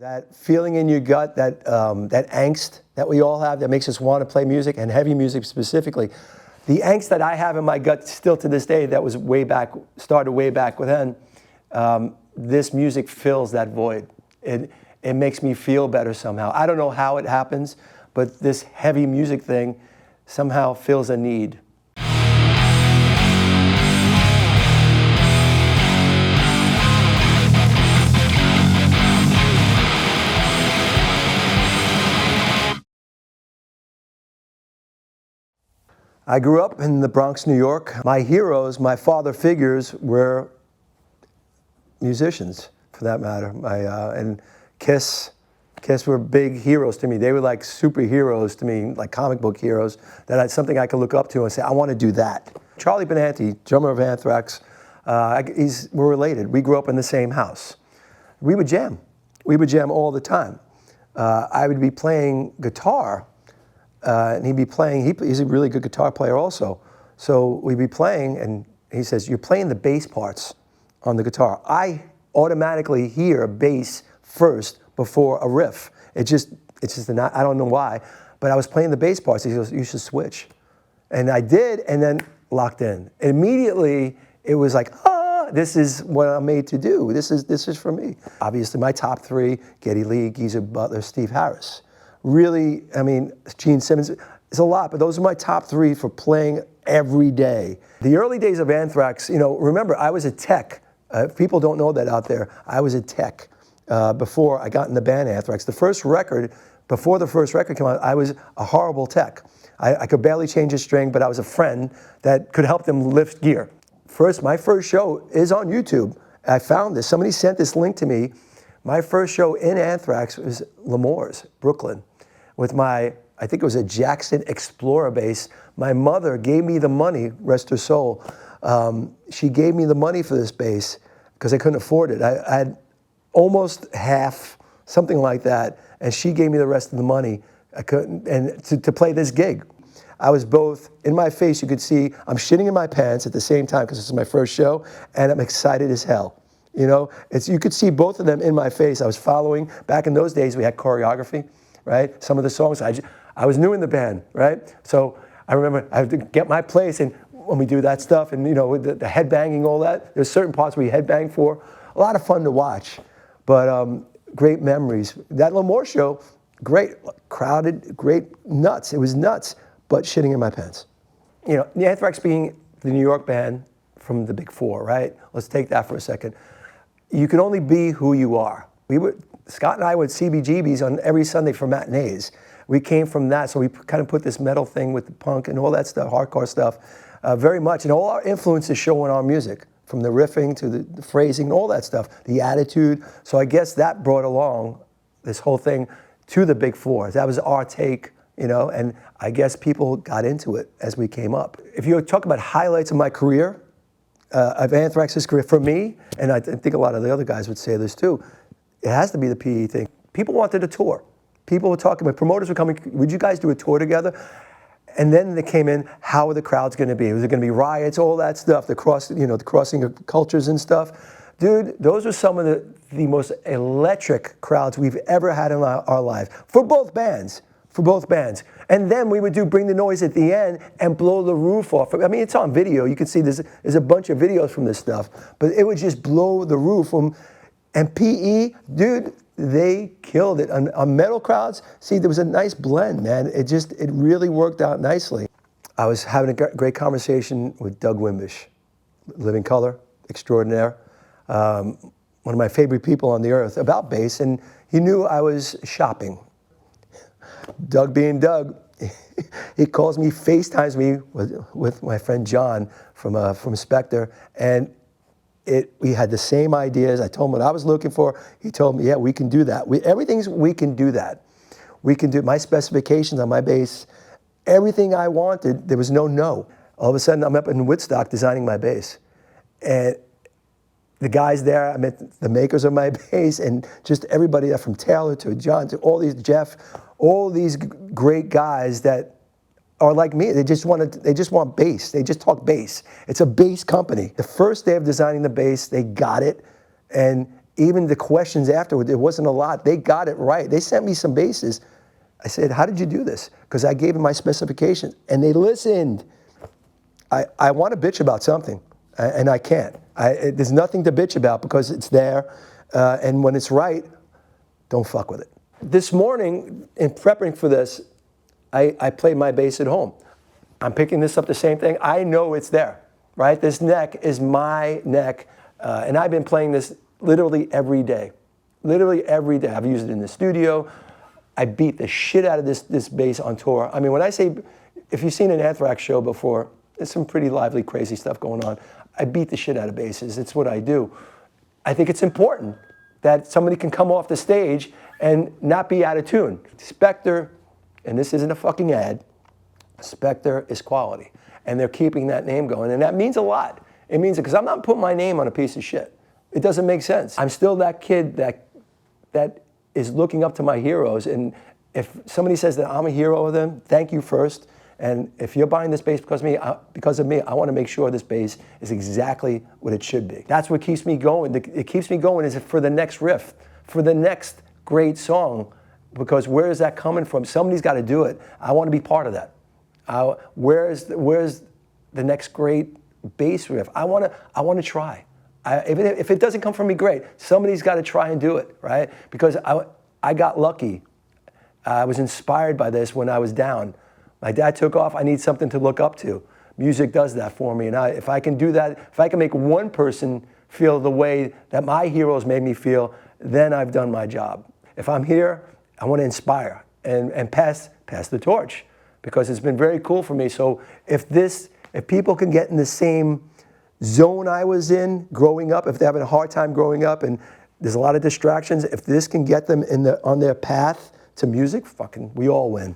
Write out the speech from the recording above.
That feeling in your gut, that angst that we all have that makes us want to play music, and heavy music specifically. The angst that I have in my gut still to this day, that was started way back then, this music fills that void. It makes me feel better somehow. I don't know how it happens, but this heavy music thing somehow fills a need. I grew up in the Bronx, New York. My heroes, my father figures, were musicians, for that matter. And Kiss were big heroes to me. They were like superheroes to me, like comic book heroes, something I could look up to and say, I want to do that. Charlie Benanti, drummer of Anthrax, we're related. We grew up in the same house. We would jam. We would jam all the time. I would be playing guitar, and he'd be playing, he's a really good guitar player also. So we'd be playing, and he says, you're playing the bass parts on the guitar. I automatically hear bass first before a riff. It's just I don't know why, but I was playing the bass parts. He goes, you should switch. And I did, and then locked in. And immediately, it was like, this is what I'm made to do. This is for me. Obviously, my top three, Geddy Lee, Geezer Butler, Steve Harris. Really, I mean, Gene Simmons, it's a lot, but those are my top three for playing every day. The early days of Anthrax, remember, I was a tech. People don't know that out there. I was a tech before I got in the band Anthrax. Before the first record came out, I was a horrible tech. I could barely change a string, but I was a friend that could help them lift gear. My first show is on YouTube. I found this. Somebody sent this link to me. My first show in Anthrax was L'Amour's, Brooklyn, with I think it was a Jackson Explorer bass. My mother gave me the money, rest her soul. She gave me the money for this bass because I couldn't afford it. I had almost half, something like that, and she gave me the rest of the money. I couldn't, and to play this gig. I was both, in my face you could see I'm shitting in my pants at the same time because this is my first show, and I'm excited as hell. You could see both of them in my face. I was following, back in those days we had choreography, right? Some of the songs, I was new in the band, right? So I remember I had to get my place, and when we do that stuff, and the headbanging, all that, there's certain parts where you headbang for. A lot of fun to watch, but great memories. That L'Amour show, great, crowded, great, nuts. It was nuts, but shitting in my pants. The Anthrax being the New York band from the Big Four, right? Let's take that for a second. You can only be who you are. Scott and I would CBGBs on every Sunday for matinees. We came from that, so we kind of put this metal thing with the punk and all that stuff, hardcore stuff, very much. And all our influences show in our music, from the riffing to the phrasing, all that stuff, the attitude. So I guess that brought along this whole thing to the Big Four. That was our take, and I guess people got into it as we came up. If you talk about highlights of my career, of Anthrax's career, for me, and I think a lot of the other guys would say this too, it has to be the PE thing. People wanted a tour. People were talking, promoters were coming, would you guys do a tour together? And then they came in, how are the crowds gonna be? Was it gonna be riots, all that stuff, the crossing of cultures and stuff? Dude, those are some of the most electric crowds we've ever had in our life, for both bands. And then we would do Bring the Noise at the end and blow the roof off. I mean, it's on video. You can see there's a bunch of videos from this stuff, but it would just blow the roof. And PE, dude, they killed it. On metal crowds, see, there was a nice blend, man. It really worked out nicely. I was having a great conversation with Doug Wimbish, Living Color, extraordinaire. One of my favorite people on the earth, about bass, and he knew I was shopping. Doug being Doug, he calls me, FaceTimes me with my friend John from Spector, and we had the same ideas. I told him what I was looking for. He told me, yeah, we can do that. We can do that. We can do my specifications on my bass. Everything I wanted, there was no. All of a sudden, I'm up in Woodstock designing my bass. And the guys there, I met the makers of my bass, and just everybody there, from Taylor to John to Jeff, all these great guys that are like me. They just want bass. They just talk bass. It's a bass company. The first day of designing the bass, they got it, and even the questions afterward, it wasn't a lot. They got it right. They sent me some basses. I said, how did you do this? Because I gave them my specifications, and they listened. I want to bitch about something, and I can't. There's nothing to bitch about because it's there, and when it's right, don't fuck with it. This morning, in prepping for this, I played my bass at home. I'm picking this up, the same thing. I know it's there, right? This neck is my neck, and I've been playing this literally every day. Literally every day. I've used it in the studio. I beat the shit out of this bass on tour. I mean, when I say, if you've seen an Anthrax show before, there's some pretty lively, crazy stuff going on. I beat the shit out of basses. It's what I do. I think it's important that somebody can come off the stage and not be out of tune. Spector, and this isn't a fucking ad, Spector is quality. And they're keeping that name going, and that means a lot. It means, because I'm not putting my name on a piece of shit. It doesn't make sense. I'm still that kid that is looking up to my heroes, and if somebody says that I'm a hero of them, thank you first. And if you're buying this bass because of me, I want to make sure this bass is exactly what it should be. That's what keeps me going. It keeps me going is for the next riff, for the next great song, because where is that coming from? Somebody's got to do it. I want to be part of that. Where's the next great bass riff? I want to try. If it doesn't come from me, great. Somebody's got to try and do it, right? Because I got lucky. I was inspired by this when I was down. My dad took off. I need something to look up to. Music does that for me. And if I can do that, if I can make one person feel the way that my heroes made me feel, then I've done my job. If I'm here, I want to inspire and pass the torch, because it's been very cool for me. So if people can get in the same zone I was in growing up, if they're having a hard time growing up and there's a lot of distractions, if this can get them on their path to music, fucking, we all win.